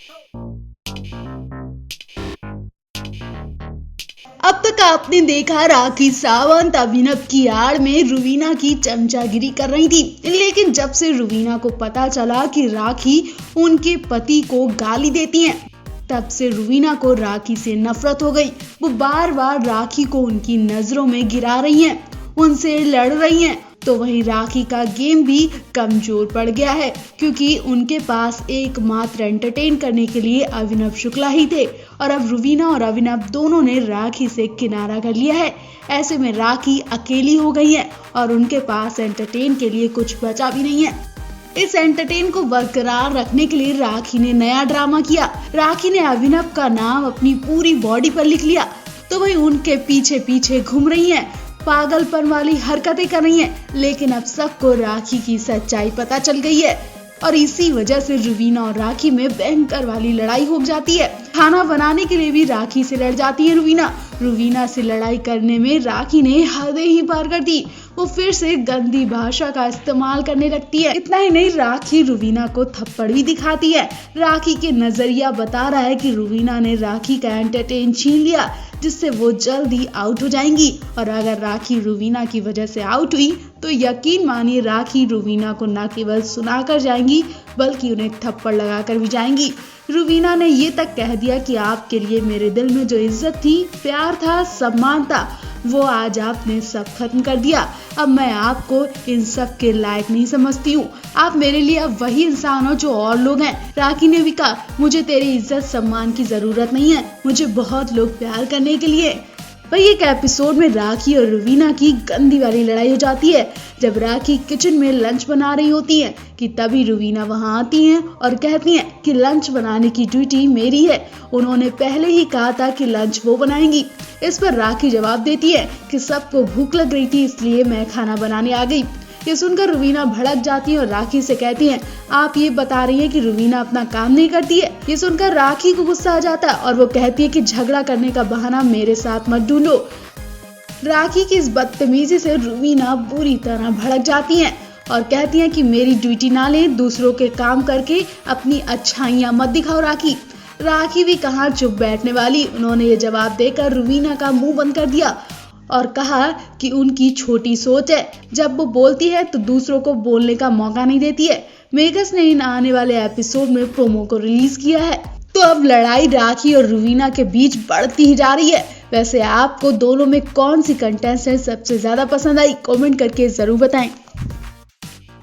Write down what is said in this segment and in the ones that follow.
अब तक आपने देखा राखी सावंत अभिनव की आड़ में रुवीना की चमचागिरी कर रही थी, लेकिन जब से रुवीना को पता चला कि राखी उनके पति को गाली देती हैं, तब से रुवीना को राखी से नफरत हो गई। वो बार बार राखी को उनकी नजरों में गिरा रही हैं, उनसे लड़ रही हैं। तो वहीं राखी का गेम भी कमजोर पड़ गया है, क्योंकि उनके पास एकमात्र एंटरटेन करने के लिए अभिनव शुक्ला ही थे और अब रुवीना और अभिनव दोनों ने राखी से किनारा कर लिया है। ऐसे में राखी अकेली हो गई है और उनके पास एंटरटेन के लिए कुछ बचा भी नहीं है। इस एंटरटेन को बरकरार रखने के लिए राखी ने नया ड्रामा किया। राखी ने अभिनव का नाम अपनी पूरी बॉडी पर लिख लिया, तो वही उनके पीछे पीछे घूम रही हैं, पागलपन वाली हरकतें कर रही हैं। लेकिन अब सबको राखी की सच्चाई पता चल गई है और इसी वजह से रुवीना और राखी में भयंकर वाली लड़ाई हो जाती है। खाना बनाने के लिए भी राखी से लड़ जाती है रुवीना से लड़ाई करने में राखी ने हदें ही पार कर दी। वो फिर से गंदी भाषा का इस्तेमाल करने लगती है। इतना ही नहीं, राखी रुवीना को थप्पड़ भी दिखाती है। राखी के नजरिया बता रहा है कि रुवीना ने राखी का एंटरटेन छीन लिया, जिससे वो जल्दी आउट हो जाएंगी। और अगर राखी रुवीना की वजह से आउट हुई तो यकीन मानिए राखी रुवीना को न केवल सुनाकर जाएंगी बल्कि उन्हें थप्पड़ लगाकर भी जाएंगी। रुवीना ने ये तक कह दिया कि आपके लिए मेरे दिल में जो इज्जत थी, प्यार था, सम्मान था, वो आज आपने सब खत्म कर दिया। अब मैं आपको इन सब के लायक नहीं समझती हूँ। आप मेरे लिए अब वही इंसान हो जो और लोग हैं। राखी ने भी कहा, मुझे तेरी इज्जत सम्मान की जरूरत नहीं है, मुझे बहुत लोग प्यार करने के लिए। वही एक एपिसोड में राखी और रुवीना की गंदी वाली लड़ाई हो जाती है। जब राखी किचन में लंच बना रही होती है कि तभी रुवीना वहां आती हैं और कहती हैं कि लंच बनाने की ड्यूटी मेरी है, उन्होंने पहले ही कहा था कि लंच वो बनाएंगी। इस पर राखी जवाब देती है कि सबको भूख लग रही थी, इसलिए मैं खाना बनाने आ गई। ये सुनकर रुवीना भड़क जाती है और राखी से कहती हैं, आप ये बता रही हैं कि रुवीना अपना काम नहीं करती है। ये सुनकर राखी को गुस्सा आ जाता है और वो कहती है कि झगड़ा करने का बहाना मेरे साथ मत ढूंढो। राखी की इस बदतमीजी से रुवीना बुरी तरह भड़क जाती हैं और कहती हैं कि मेरी ड्यूटी ना ले, दूसरों के काम करके अपनी अच्छाइयां मत दिखाओ। राखी भी कहाँ चुप बैठने वाली, उन्होंने ये जवाब देकर रुवीना का मुंह बंद कर दिया और कहा कि उनकी छोटी सोच है, जब वो बोलती है तो दूसरों को बोलने का मौका नहीं देती है। मेकर्स ने इन आने वाले एपिसोड में प्रोमो को रिलीज किया है। तो अब लड़ाई राखी और रुवीना के बीच बढ़ती ही जा रही है। वैसे आपको दोनों में कौन सी कंटेस्टेंट सबसे ज्यादा पसंद आई, कमेंट करके जरूर बताएं।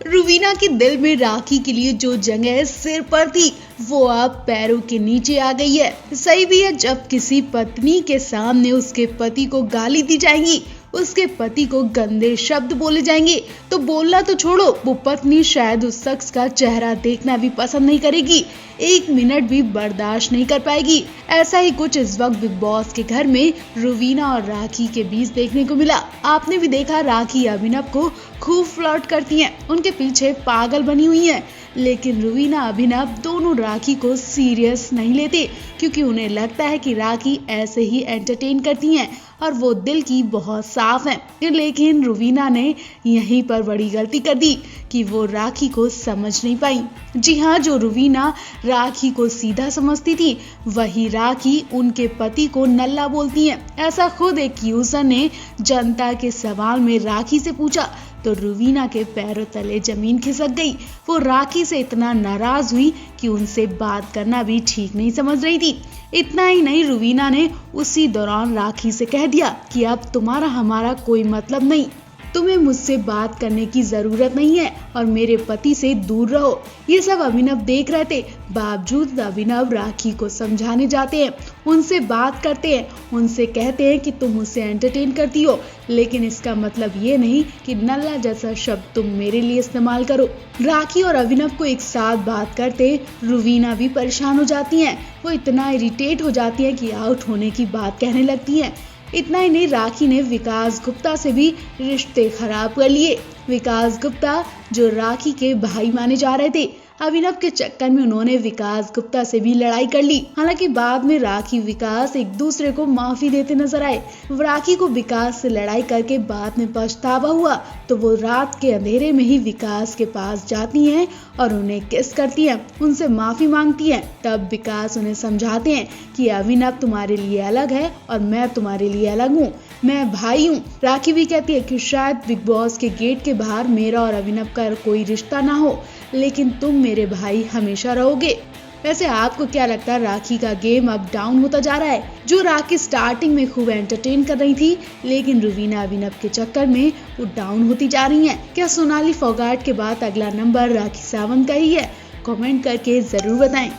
रुवीना के दिल में राखी के लिए जो जगह सिर पर थी वो अब पैरों के नीचे आ गई है। सही भी है, जब किसी पत्नी के सामने उसके पति को गाली दी जाएगी, उसके पति को गंदे शब्द बोले जाएंगे, तो बोलना तो छोड़ो, वो पत्नी शायद उस शख्स का चेहरा देखना भी पसंद नहीं करेगी, 1 मिनट भी बर्दाश्त नहीं कर पाएगी। ऐसा ही कुछ इस वक्त बिग बॉस के घर में रुवीना और राखी के बीच देखने को मिला। आपने भी देखा, राखी अभिनव को खूब फ्लर्ट करती हैं, उनके पीछे पागल बनी हुई हैं। लेकिन रुवीना अभिनव दोनों राखी को सीरियस नहीं लेते, क्योंकि उन्हें लगता है कि राखी ऐसे ही एंटरटेन करती हैं और वो दिल की बहुत साफ हैं। लेकिन रुवीना ने यहीं पर बड़ी गलती कर दी कि वो राखी को समझ नहीं पाई। जी हाँ, जो रुवीना राखी को सीधा समझती थी, वही राखी उनके पति को नल्ला बोलती हैं। ऐसा खुद एक यूजर ने जनता के सवाल में राखी से पूछा तो रुवीना के पैरों तले जमीन खिसक गई। वो राखी से इतना नाराज हुई कि उनसे बात करना भी ठीक नहीं समझ रही थी। इतना ही नहीं, रुवीना ने उसी दौरान राखी से कह दिया कि अब तुम्हारा हमारा कोई मतलब नहीं, तुम्हें मुझसे बात करने की जरूरत नहीं है और मेरे पति से दूर रहो। ये सब अभिनव देख रहे थे, बावजूद अभिनव राखी को समझाने जाते हैं, उनसे बात करते हैं, उनसे कहते हैं कि तुम मुझसे एंटरटेन करती हो, लेकिन इसका मतलब ये नहीं कि नल्ला जैसा शब्द तुम मेरे लिए इस्तेमाल करो। राखी और अभिनव को एक साथ बात करते रुवीना भी परेशान हो जाती हैं। वो इतना इरिटेट हो जाती है कि आउट होने की बात कहने लगती हैं। इतना ही नहीं, राखी ने विकास गुप्ता से भी रिश्ते खराब कर लिए। विकास गुप्ता जो राखी के भाई माने जा रहे थे। अभिनव के चक्कर में उन्होंने विकास गुप्ता से भी लड़ाई कर ली। हालांकि बाद में राखी विकास एक दूसरे को माफी देते नजर आए। राखी को विकास से लड़ाई करके बाद में पछतावा हुआ तो वो रात के अंधेरे में ही विकास के पास जाती हैं और उन्हें किस करती हैं, उनसे माफी मांगती हैं। तब विकास उन्हें समझाते हैं कि अभिनव तुम्हारे लिए अलग है और मैं तुम्हारे लिए अलग हूँ, मैं भाई हूँ। राखी भी कहती है कि शायद बिग बॉस के गेट के बाहर मेरा और अभिनव का कोई रिश्ता ना हो, लेकिन तुम मेरे भाई हमेशा रहोगे। वैसे आपको क्या लगता है, राखी का गेम अब डाउन होता जा रहा है? जो राखी स्टार्टिंग में खूब एंटरटेन कर रही थी, लेकिन रुवीना अभिनव के चक्कर में वो डाउन होती जा रही हैं। क्या सोनाली फोगाट के बाद अगला नंबर राखी सावंत का ही है? कमेंट करके जरूर बताएं।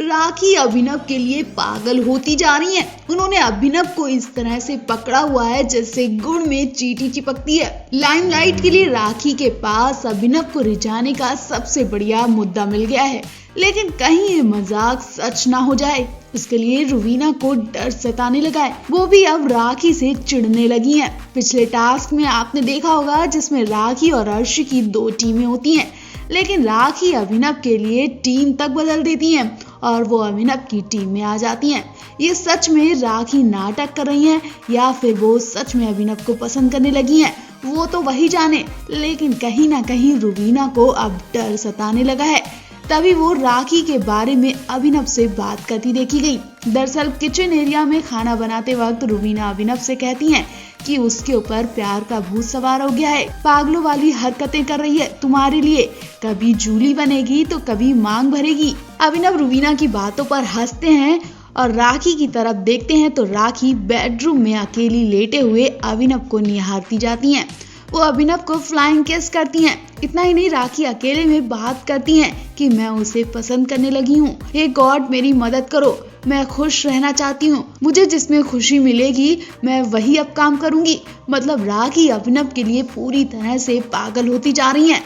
राखी अभिनव के लिए पागल होती जा रही हैं। उन्होंने अभिनव को इस तरह से पकड़ा हुआ है जैसे गुड़ में चींटी चिपकती है। लाइमलाइट के लिए राखी के पास अभिनव को रिझाने का सबसे बढ़िया मुद्दा मिल गया है, लेकिन कहीं ये मजाक सच ना हो जाए, उसके लिए रुवीना को डर सताने लगा है। वो भी अब राखी से चिढ़ने लगी हैं। पिछले टास्क में आपने देखा होगा जिसमें राखी और अर्श की 2 टीमें होती हैं, लेकिन राखी अभिनव के लिए टीम तक बदल देती हैं और वो अभिनव की टीम में आ जाती हैं। ये सच में राखी नाटक कर रही हैं या फिर वो सच में अभिनव को पसंद करने लगी हैं, वो तो वही जाने। लेकिन कहीं ना कहीं रुवीना को अब डर सताने लगा है। तभी वो राखी के बारे में अभिनव से बात करती देखी गई। दरअसल किचन एरिया में खाना बनाते वक्त रुवीना अभिनव से कहती हैं कि उसके ऊपर प्यार का भूत सवार हो गया है, पागलों वाली हरकतें कर रही है तुम्हारे लिए, कभी जूली बनेगी तो कभी मांग भरेगी। अभिनव रुवीना की बातों पर हंसते हैं और राखी की तरफ देखते हैं तो राखी बेडरूम में अकेली लेटे हुए अभिनव को निहारती जाती हैं। वो अभिनव को फ्लाइंग किस करती हैं। इतना ही नहीं, राखी अकेले में बात करती हैं कि मैं उसे पसंद करने लगी हूँ, हे गॉड मेरी मदद करो, मैं खुश रहना चाहती हूँ, मुझे जिसमें खुशी मिलेगी मैं वही अब काम करूंगी। मतलब राखी अभिनव के लिए पूरी तरह से पागल होती जा रही हैं।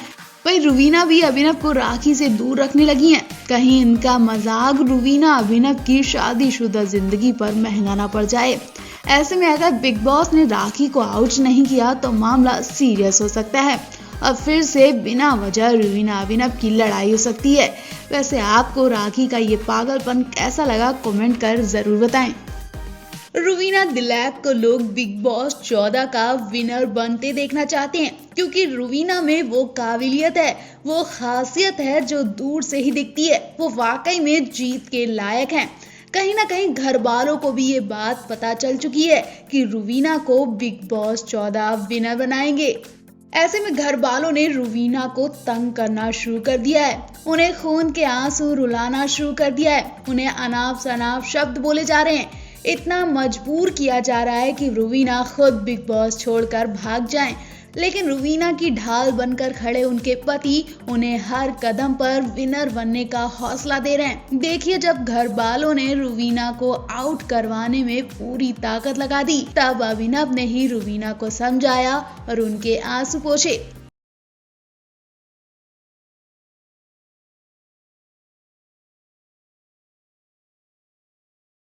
वही रुवीना भी अभिनव को राखी से दूर रखने लगी हैं। कहीं इनका मजाक रुवीना अभिनव की शादीशुदा जिंदगी पर महंगा ना पड़ जाए। ऐसे में अगर बिग बॉस ने राखी को आउट नहीं किया तो मामला सीरियस हो सकता है। अब फिर से बिना वजह रुवीना अभिनव की लड़ाई हो सकती है। वैसे आपको राखी का ये पागलपन कैसा लगा, कमेंट कर जरूर बताएं। रुवीना दिलैक को लोग बिग बॉस 14 का विनर बनते देखना चाहते हैं, क्योंकि रुवीना में वो काबिलियत है, वो खासियत है जो दूर से ही दिखती है। वो वाकई में जीत के लायक हैं। कहीं ना कहीं घर वालों को भी ये बात पता चल चुकी है कि रुवीना को बिग बॉस 14 विनर बनाएंगे। ऐसे में घर वालों ने रुवीना को तंग करना शुरू कर दिया है, उन्हें खून के आंसू रुलाना शुरू कर दिया है, उन्हें अनाप शनाप शब्द बोले जा रहे हैं। इतना मजबूर किया जा रहा है कि रुवीना खुद बिग बॉस छोड़कर भाग जाएं। लेकिन रुवीना की ढाल बनकर खड़े उनके पति उन्हें हर कदम पर विनर बनने का हौसला दे रहे हैं। देखिए, जब घर वालों ने रुवीना को आउट करवाने में पूरी ताकत लगा दी, तब अभिनव ने ही रुवीना को समझाया और उनके आंसू पोंछे।